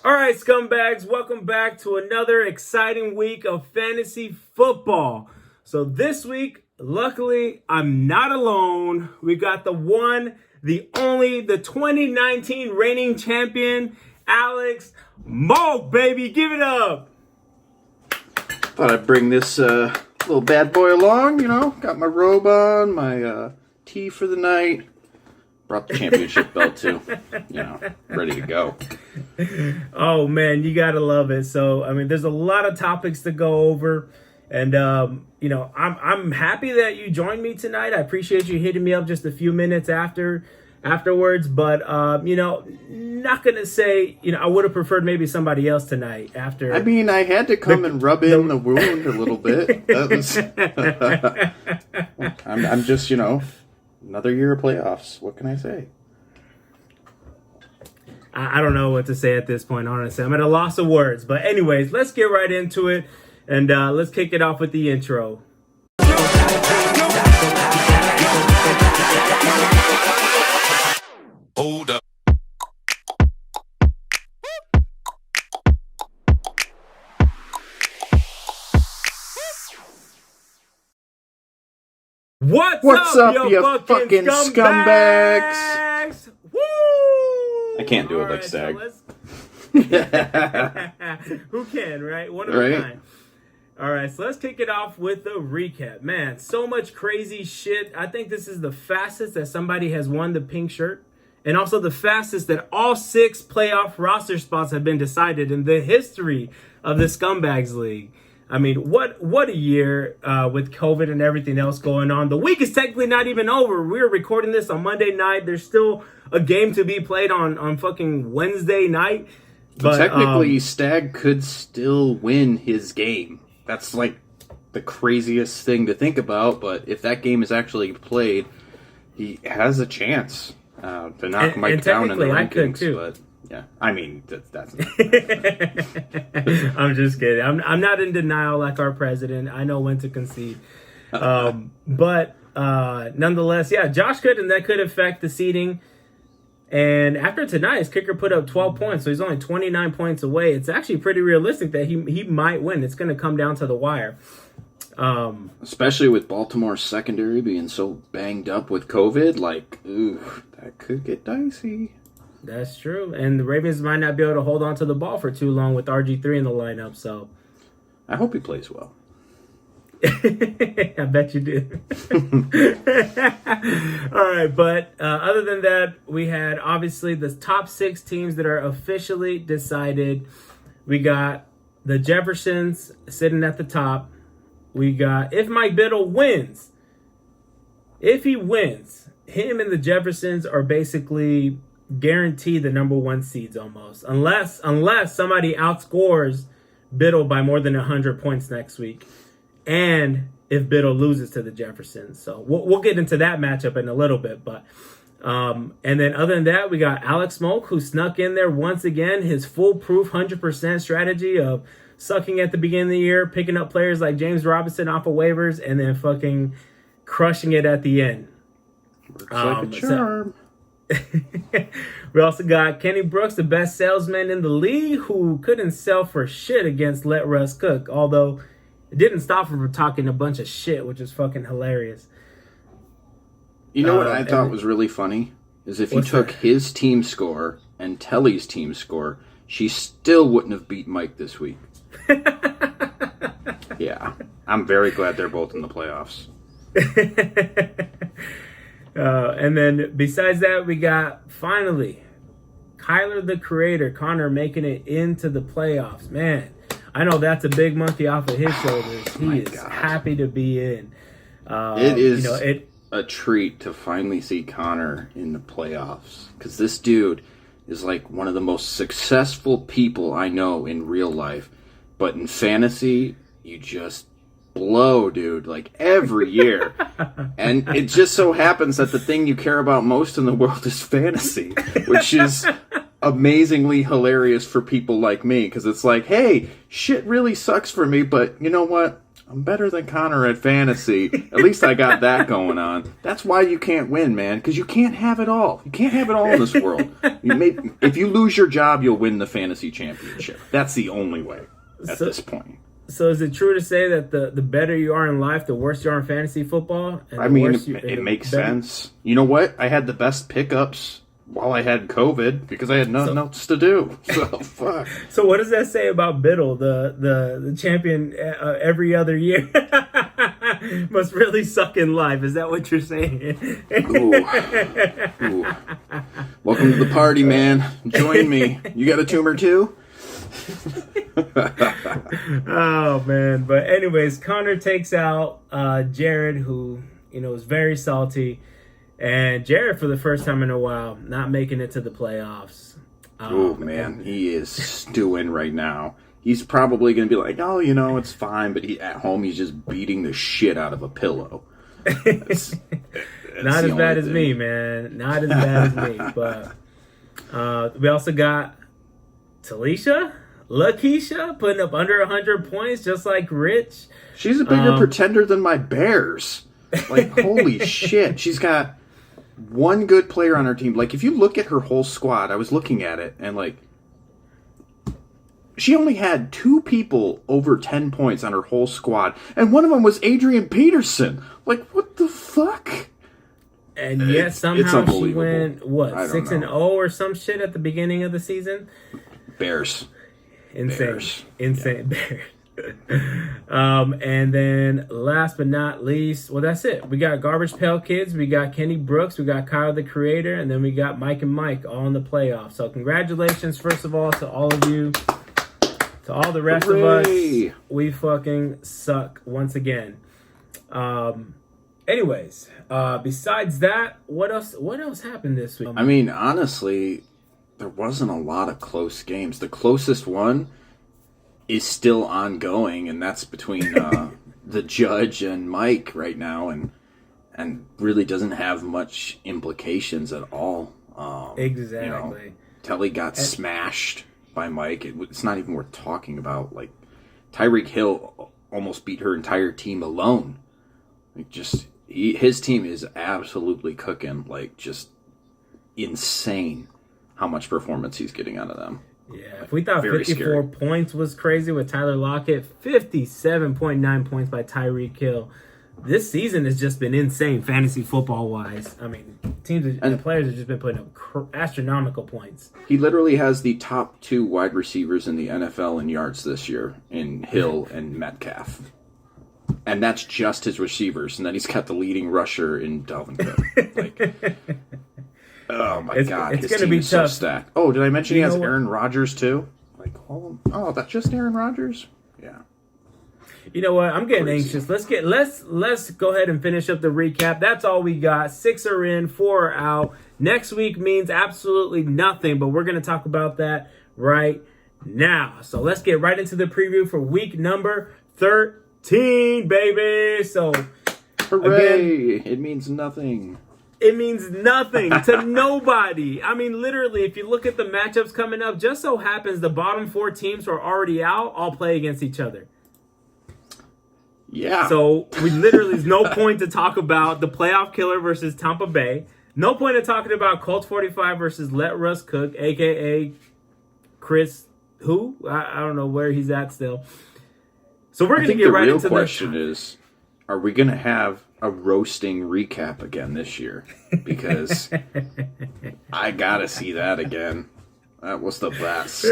All right, scumbags, welcome back to another exciting week of fantasy football. So this week, luckily, I'm not alone. We got the one, the only, the 2019 reigning champion, Alex Mo, baby. Give it up. Thought I'd bring this little bad boy along, Got my robe on, my tea for the night. Brought the championship belt too, ready to go. Oh man, you gotta love it. So I mean, there's a lot of topics to go over, and I'm happy that you joined me tonight. I appreciate you hitting me up just a few minutes afterwards, but not gonna say I would have preferred maybe somebody else tonight. After I mean, I had to come and rub in the wound a little bit. That was I'm just another year of playoffs. What can I say? I don't know what to say at this point, honestly. I'm at a loss of words. But anyways, let's get right into it. And let's kick it off with the intro. Hold up. What's up, you fucking scumbags? Woo! I can't do it like Stag. Who can, right? One of a kind. All right, so let's kick it off with the recap. Man, so much crazy shit. I think this is the fastest that somebody has won the pink shirt, and also the fastest that all 6 playoff roster spots have been decided in the history of the Scumbags League. I mean, what a year with COVID and everything else going on. The week is technically not even over. We're recording this on Monday night. There's still a game to be played on fucking Wednesday night. But technically, Stag could still win his game. That's like the craziest thing to think about. But if that game is actually played, he has a chance to knock Mike down in the rankings. I could too. But yeah, I mean that's. I'm just kidding. I'm not in denial like our president. I know when to concede. But nonetheless, yeah, Josh could, and that could affect the seeding. And after tonight, his kicker put up 12 points, so he's only 29 points away. It's actually pretty realistic that he might win. It's going to come down to the wire. Especially with Baltimore's secondary being so banged up with COVID, that could get dicey. That's true. And the Ravens might not be able to hold on to the ball for too long with RG3 in the lineup, so. I hope he plays well. I bet you do. All right, but other than that, we had obviously the top 6 teams that are officially decided. We got the Jeffersons sitting at the top. We got, if Mike Biddle wins, if he wins, him and the Jeffersons are basically guaranteed the number 1 seeds almost, unless somebody outscores Biddle by more than 100 points next week. And if Biddle loses to the Jeffersons. So we'll get into that matchup in a little bit. But and then other than that, we got Alex Smoke, who snuck in there once again. His foolproof 100% strategy of sucking at the beginning of the year, picking up players like James Robinson off of waivers, and then fucking crushing it at the end. Looks like a charm. We also got Kenny Brooks, the best salesman in the league, who couldn't sell for shit against Let Russ Cook, although it didn't stop him from talking a bunch of shit, which is fucking hilarious. You know what I thought was really funny? Is if you took his team score and Telly's team score, she still wouldn't have beat Mike this week. Yeah. I'm very glad they're both in the playoffs. And then besides that, we got finally Kyler the Creator, Connor, making it into the playoffs. Man, I know that's a big monkey off of his shoulders. He is happy to be in. It is a treat to finally see Connor in the playoffs, because this dude is like one of the most successful people I know in real life. But in fantasy, you just blow, dude, like every year. And it just so happens that the thing you care about most in the world is fantasy, which is amazingly hilarious for people like me, because it's like, hey, shit really sucks for me, but you know what? I'm better than Connor at fantasy. At least I got that going on. That's why you can't win, man, because you can't have it all. You can't have it all in this world. If you lose your job, you'll win the fantasy championship. That's the only way at this point. So is it true to say that the better you are in life, the worse you are in fantasy football? I mean, it makes sense. You know what? I had the best pickups while I had COVID because I had nothing else to do. So, fuck. So what does that say about Biddle, the champion every other year? Must really suck in life. Is that what you're saying? Ooh. Welcome to the party, man. Join me. You got a tumor too? Oh man, but anyways, Connor takes out Jared, who is very salty, and Jared for the first time in a while not making it to the playoffs. Oh man, he is stewing right now. He's probably going to be like, oh, it's fine, but at home he's just beating the shit out of a pillow. That's not as bad as me, man. Not as bad as me, but we also got Lakeisha putting up under 100 points, just like Rich. She's a bigger pretender than my Bears. Like, holy shit. She's got one good player on her team. Like, if you look at her whole squad, I was looking at it, and, like, she only had 2 people over 10 points on her whole squad, and one of them was Adrian Peterson. Like, what the fuck? And yet somehow she went, 6-0 or some shit at the beginning of the season? Bears. Insane. Yeah. Bears. And then last but not least, well, that's it. We got Garbage Pail Kids, we got Kenny Brooks, we got Kyle the Creator, and then we got Mike and Mike all in the playoffs. So congratulations, first of all, to all of you. To all the rest of us, we fucking suck once again. Anyways, besides that, what else happened this week? I mean, honestly, there wasn't a lot of close games. The closest one is still ongoing, and that's between the Judge and Mike right now, and really doesn't have much implications at all. Exactly. Telly got smashed by Mike. It's not even worth talking about. Like, Tyreek Hill almost beat her entire team alone. Like, his team is absolutely cooking. Like, just insane how much performance he's getting out of them. Yeah, if we thought 54 points was crazy with Tyler Lockett, 57.9 points by Tyreek Hill. This season has just been insane, fantasy football-wise. I mean, teams and players have just been putting up astronomical points. He literally has the top 2 wide receivers in the NFL in yards this year, in Hill and Metcalf. And that's just his receivers. And then he's got the leading rusher in Dalvin Cook. Like, oh my God, it's his going to team be is tough. so stacked. Oh, did I mention he has Aaron Rodgers too? Like, oh, that's just Aaron Rodgers? Yeah. You know what? I'm getting anxious. Let's go ahead and finish up the recap. That's all we got. 6 are in, 4 are out. Next week means absolutely nothing, but we're going to talk about that right now. So let's get right into the preview for week number 13, baby. So, hooray! Again, it means nothing. It means nothing to nobody. I mean, literally, if you look at the matchups coming up, just so happens the bottom 4 teams who are already out all play against each other. Yeah. So we literally, there's no point to talk about the playoff killer versus Tampa Bay. No point in talking about Colts 45 versus Let Russ Cook, a.k.a. Chris, who? I don't know where he's at still. So we're going to get right into the real question is, are we going to have a roasting recap again this year? Because I got to see that again. That was the best.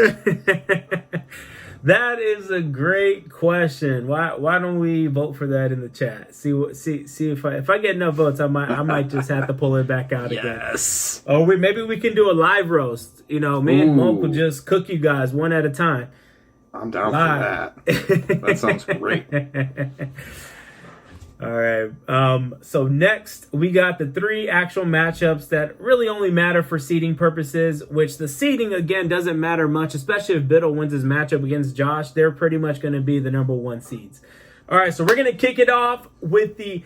That is a great question. Why don't we vote for that in the chat? See if I get enough votes, I might just have to pull it back out again. Yes. Or maybe we can do a live roast. Me and Monk will just cook you guys one at a time. I'm down for that. That sounds great. All right. So next, we got the 3 actual matchups that really only matter for seeding purposes, which the seeding, again, doesn't matter much, especially if Biddle wins his matchup against Josh. They're pretty much going to be the number 1 seeds. All right, so we're going to kick it off with the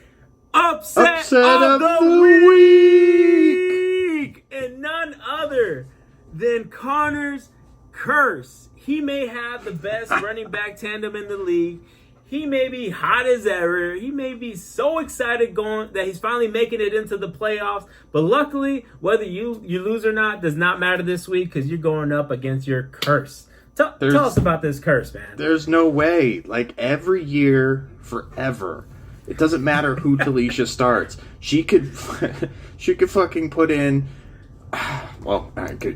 upset of the week! And none other than Connor's curse. He may have the best running back tandem in the league. he may be hot as ever. He may be so excited going that he's finally making it into the playoffs. But luckily, whether you lose or not does not matter this week because you're going up against your curse. Tell us about this curse, man. There's no way. Like, every year, forever, it doesn't matter who Talisha starts. She could fucking put in,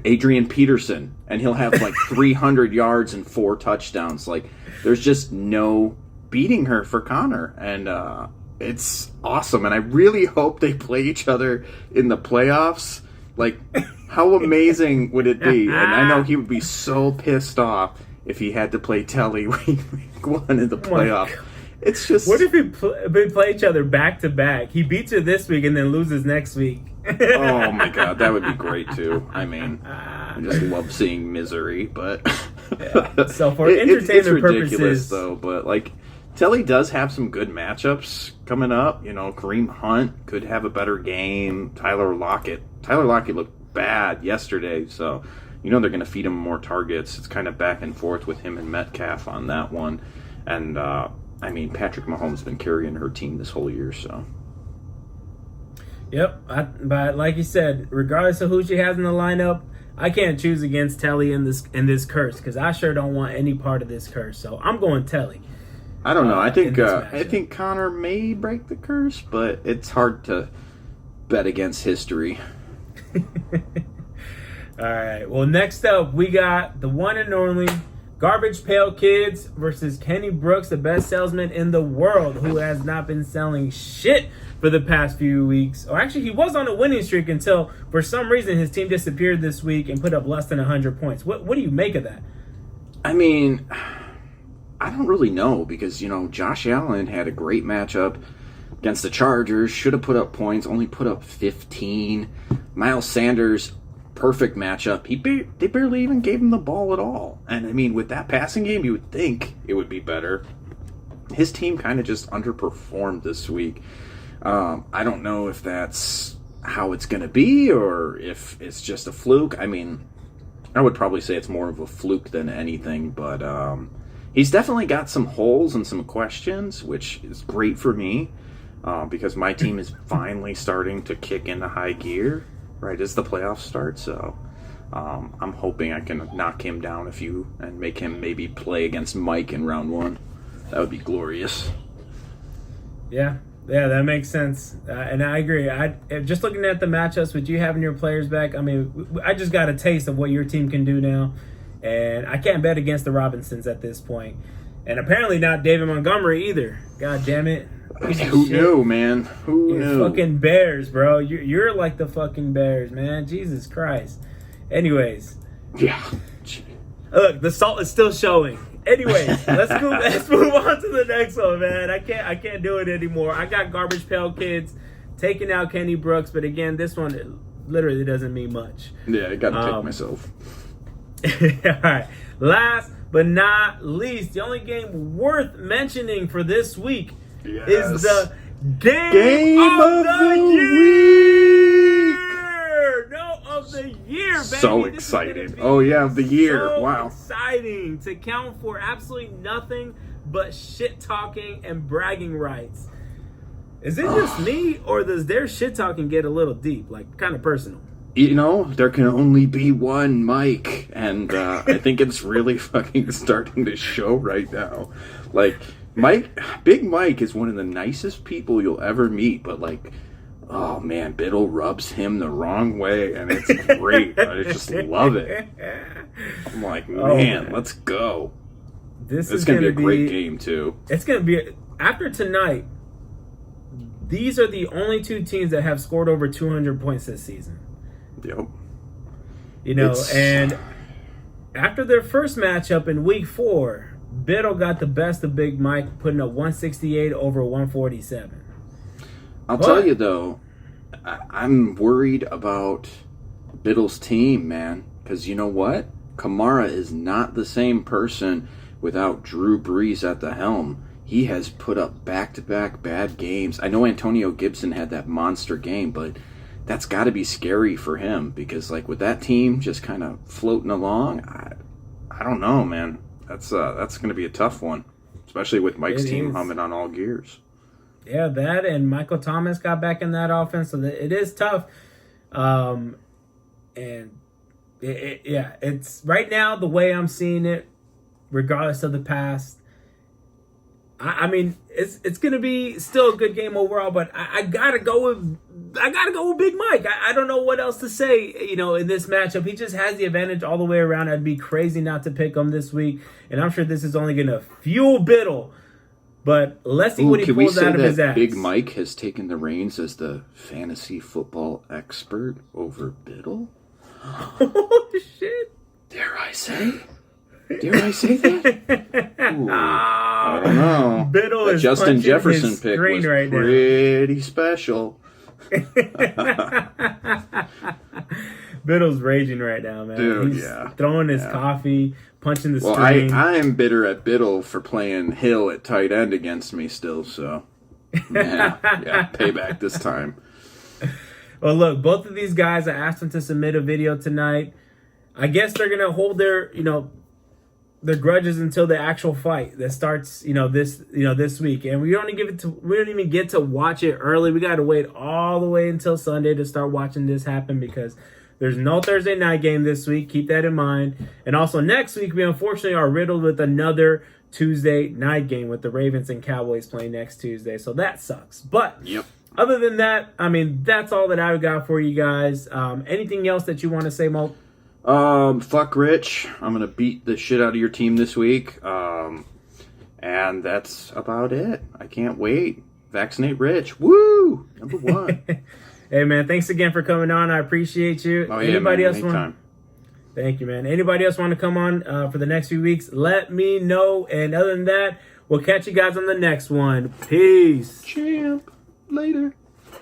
Adrian Peterson, and he'll have like 300 yards and 4 touchdowns. Like, there's just no beating her for Connor, and it's awesome. And I really hope they play each other in the playoffs. Like, how amazing would it be? And I know he would be so pissed off if he had to play Telly week 1 in the playoff. It's just, what if we play each other back to back? He beats her this week and then loses next week. Oh my god, that would be great too. I mean, I just love seeing misery, but so for entertainment it's ridiculous purposes, though. But like, Telly does have some good matchups coming up. You know, Kareem Hunt could have a better game. Tyler Lockett looked bad yesterday, so you know they're going to feed him more targets. It's kind of back and forth with him and Metcalf on that one, and I mean, Patrick Mahomes has been carrying her team this whole year, so. Yep, but like you said, regardless of who she has in the lineup, I can't choose against Telly in this curse because I sure don't want any part of this curse. So I'm going Telly. I don't know. I think Connor may break the curse, but it's hard to bet against history. All right. Well, next up we got the one and only Garbage Pail Kids versus Kenny Brooks, the best salesman in the world, who has not been selling shit for the past few weeks. Or actually, he was on a winning streak until, for some reason, his team disappeared this week and put up less than 100 points. What do you make of that? I mean, I don't really know because, you know, Josh Allen had a great matchup against the Chargers, should have put up points, only put up 15. Miles Sanders, perfect matchup. They barely even gave him the ball at all. And, I mean, with that passing game, you would think it would be better. His team kind of just underperformed this week. I don't know if that's how it's going to be or if it's just a fluke. I mean, I would probably say it's more of a fluke than anything, but he's definitely got some holes and some questions, which is great for me because my team is finally starting to kick into high gear right as the playoffs start. So I'm hoping I can knock him down a few and make him maybe play against Mike in round 1. That would be glorious. Yeah, that makes sense. And I agree. Just looking at the matchups with you having your players back, I mean, I just got a taste of what your team can do now. And I can't bet against the Robinsons at this point. And apparently not David Montgomery either. God damn it. Who knew, man? Who knew? Fucking Bears, bro. You're like the fucking Bears, man. Jesus Christ. Anyways. Yeah. Look, the salt is still showing. Anyways, let's move on to the next one, man. I can't do it anymore. I got Garbage Pail Kids taking out Kenny Brooks, but again, this one literally doesn't mean much. Yeah, I got to take myself. All right. Last but not least, the only game worth mentioning for this week is the game of the year. No, of the year, baby. So exciting. Oh, yeah, of the year. So wow. Exciting to count for absolutely nothing but shit talking and bragging rights. Is it just me, or does their shit talking get a little deep, like kind of personal? You know, there can only be one Mike, and I think it's really fucking starting to show right now. Like, Big Mike is one of the nicest people you'll ever meet, but like, oh man, Biddle rubs him the wrong way, and it's great. I just love it. I'm like, man, let's go. This is going to be a great game, too. It's going to be, after tonight, these are the only two teams that have scored over 200 points this season. Yep. You know, and after their first matchup in week 4, Biddle got the best of Big Mike, putting up 168 over 147. I'll tell you, though, I'm worried about Biddle's team, man. Because you know what? Kamara is not the same person without Drew Brees at the helm. He has put up back-to-back bad games. I know Antonio Gibson had that monster game, but that's got to be scary for him. Because, like, with that team just kind of floating along, I don't know, man. That's going to be a tough one. especially with Mike's team humming on all gears. Yeah, that and Michael Thomas got back in that offense, so it is tough. And it's right now the way I'm seeing it, regardless of the past. I mean, it's gonna be still a good game overall, but I gotta go with Big Mike. I don't know what else to say. In this matchup, he just has the advantage all the way around. I'd be crazy not to pick him this week, and I'm sure this is only gonna fuel Biddle. But let's see what he pulls out of his ass. Big Mike has taken the reins as the fantasy football expert over Biddle. Oh shit! Dare I say that? Ooh, I don't know. Biddle is Justin Jefferson pick was right pretty special. Biddle's raging right now, man. Dude, He's throwing his coffee, punching the screen. I am bitter at Biddle for playing Hill at tight end against me still, so payback this time. Well, look, both of these guys, I asked them to submit a video tonight. I guess they're gonna hold their grudges until the actual fight that starts, this week. And we don't even get to watch it early. We got to wait all the way until Sunday to start watching this happen because there's no Thursday night game this week. Keep that in mind. And also next week, we unfortunately are riddled with another Tuesday night game with the Ravens and Cowboys playing next Tuesday. So that sucks. But other than that, I mean, that's all that I've got for you guys. Anything else that you want to say, Mo? Fuck Rich. I'm gonna beat the shit out of your team this week. And that's about it. I can't wait. Vaccinate Rich. Woo! Number 1. Hey man, thanks again for coming on. I appreciate you. Oh yeah, Anybody else anytime. Thank you, man. Anybody else want to come on for the next few weeks? Let me know. And other than that, we'll catch you guys on the next one. Peace. Champ. Later.